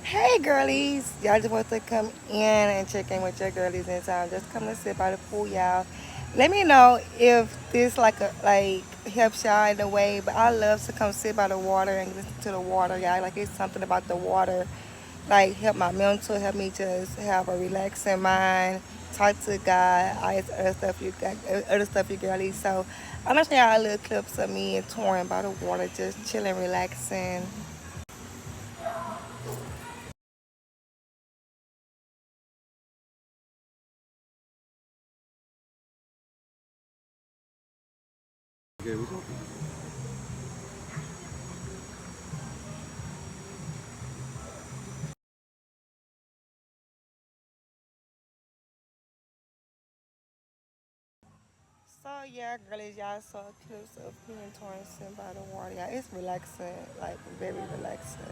Hey girlies, y'all just want to come in and check in with your girlies in town. Just come to sit by the pool, y'all. Let me know if this like helps y'all in a way. But I love to come sit by the water and listen to the water, y'all. Like it's something about the water, like help my mental, help me just have a relaxing mind, talk to God, all this other stuff you got, other stuff you girlies. So I'm gonna show y'all little clips of me and touring by the water, just chilling, relaxing. Okay, what's up? So yeah, girlies, y'all saw clips of me and Torrance sitting by the water. Yeah, it's relaxing, like very relaxing.